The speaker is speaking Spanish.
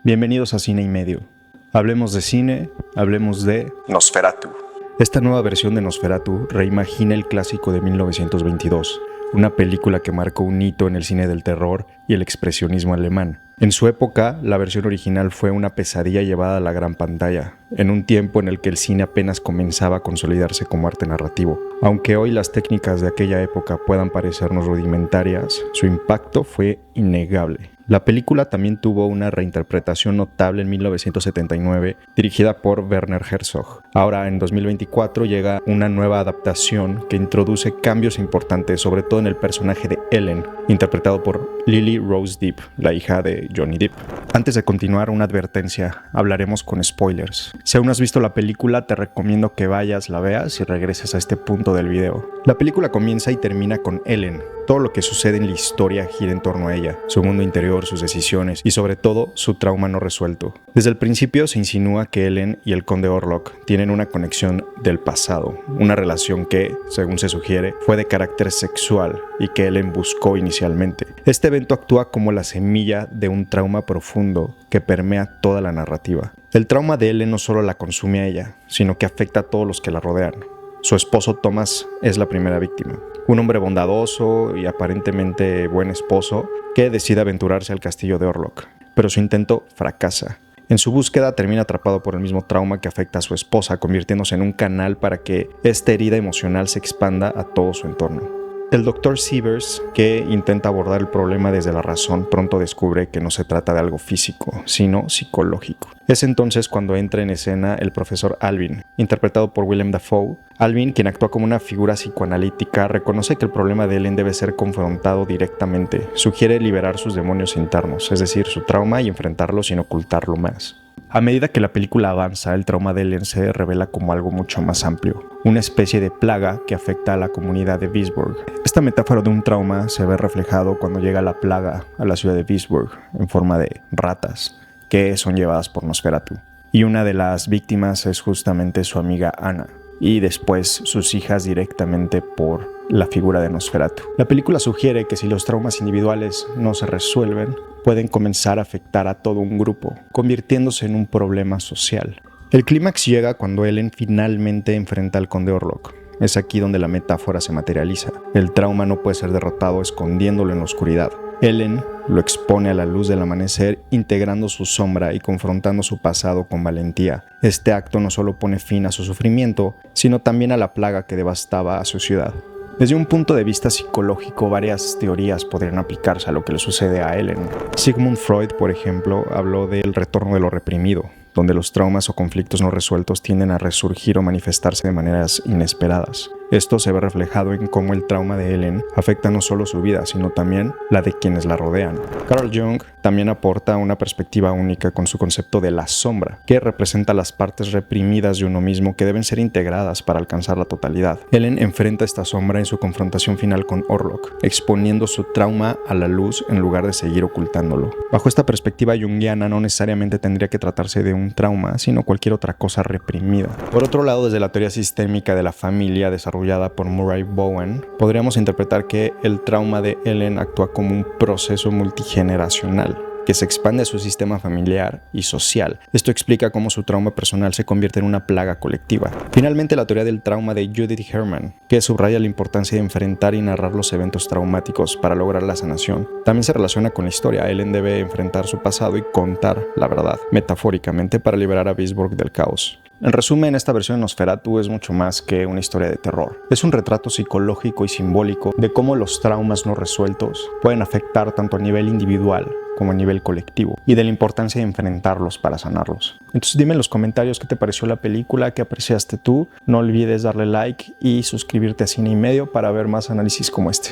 Bienvenidos a Cine y Medio. Hablemos de cine, hablemos de Nosferatu. Esta nueva versión de Nosferatu reimagina el clásico de 1922, una película que marcó un hito en el cine del terror y el expresionismo alemán. En su época, la versión original fue una pesadilla llevada a la gran pantalla, en un tiempo en el que el cine apenas comenzaba a consolidarse como arte narrativo. Aunque hoy las técnicas de aquella época puedan parecernos rudimentarias, su impacto fue innegable. La película también tuvo una reinterpretación notable en 1979, dirigida por Werner Herzog. Ahora, en 2024, llega una nueva adaptación que introduce cambios importantes, sobre todo en el personaje de Ellen, interpretado por Lily Rose Depp, la hija de Johnny Depp. Antes de continuar, una advertencia: hablaremos con spoilers. Si aún no has visto la película, te recomiendo que vayas, la veas y regreses a este punto del video. La película comienza y termina con Ellen. Todo lo que sucede en la historia gira en torno a ella, su mundo interior, sus decisiones y sobre todo su trauma no resuelto. Desde el principio se insinúa que Ellen y el conde Orlok tienen una conexión del pasado, una relación que, según se sugiere, fue de carácter sexual y que Ellen buscó inicialmente. Este evento actúa como la semilla de un trauma profundo que permea toda la narrativa. El trauma de Ellen no solo la consume a ella, sino que afecta a todos los que la rodean. Su esposo Thomas es la primera víctima. Un hombre bondadoso y aparentemente buen esposo que decide aventurarse al castillo de Orlok, pero su intento fracasa. En su búsqueda termina atrapado por el mismo trauma que afecta a su esposa, convirtiéndose en un canal para que esta herida emocional se expanda a todo su entorno. El Dr. Sievers, que intenta abordar el problema desde la razón, pronto descubre que no se trata de algo físico, sino psicológico. Es entonces cuando entra en escena el profesor Alvin, interpretado por Willem Dafoe. Alvin, quien actúa como una figura psicoanalítica, reconoce que el problema de Ellen debe ser confrontado directamente. Sugiere liberar sus demonios internos, es decir, su trauma, y enfrentarlo sin ocultarlo más. A medida que la película avanza, el trauma de Ellen se revela como algo mucho más amplio, una especie de plaga que afecta a la comunidad de Visborg. Esta metáfora de un trauma se ve reflejado cuando llega la plaga a la ciudad de Visborg en forma de ratas que son llevadas por Nosferatu. Y una de las víctimas es justamente su amiga Anna, y después sus hijas directamente por la figura de Nosferatu. La película sugiere que si los traumas individuales no se resuelven, pueden comenzar a afectar a todo un grupo, convirtiéndose en un problema social. El clímax llega cuando Ellen finalmente enfrenta al conde Orlok. Es aquí donde la metáfora se materializa. El trauma no puede ser derrotado escondiéndolo en la oscuridad. Ellen lo expone a la luz del amanecer, integrando su sombra y confrontando su pasado con valentía. Este acto no solo pone fin a su sufrimiento, sino también a la plaga que devastaba a su ciudad. Desde un punto de vista psicológico, varias teorías podrían aplicarse a lo que le sucede a Ellen. Sigmund Freud, por ejemplo, habló del retorno de lo reprimido, donde los traumas o conflictos no resueltos tienden a resurgir o manifestarse de maneras inesperadas. Esto se ve reflejado en cómo el trauma de Ellen afecta no solo su vida, sino también la de quienes la rodean. Carl Jung también aporta una perspectiva única con su concepto de la sombra, que representa las partes reprimidas de uno mismo que deben ser integradas para alcanzar la totalidad. Ellen enfrenta esta sombra en su confrontación final con Orlok, exponiendo su trauma a la luz en lugar de seguir ocultándolo. Bajo esta perspectiva junguiana, no necesariamente tendría que tratarse de un trauma, sino cualquier otra cosa reprimida. Por otro lado, desde la teoría sistémica de la familia desarrollada por Murray Bowen, podríamos interpretar que el trauma de Ellen actúa como un proceso multigeneracional que se expande a su sistema familiar y social. Esto explica cómo su trauma personal se convierte en una plaga colectiva. Finalmente, la teoría del trauma de Judith Herman, que subraya la importancia de enfrentar y narrar los eventos traumáticos para lograr la sanación, también se relaciona con la historia. Ellen debe enfrentar su pasado y contar la verdad, metafóricamente, para liberar a Visborg del caos. En resumen, esta versión de Nosferatu es mucho más que una historia de terror. Es un retrato psicológico y simbólico de cómo los traumas no resueltos pueden afectar tanto a nivel individual como a nivel colectivo, y de la importancia de enfrentarlos para sanarlos. Entonces dime en los comentarios qué te pareció la película, qué apreciaste tú. No olvides darle like y suscribirte a Cine y Medio para ver más análisis como este.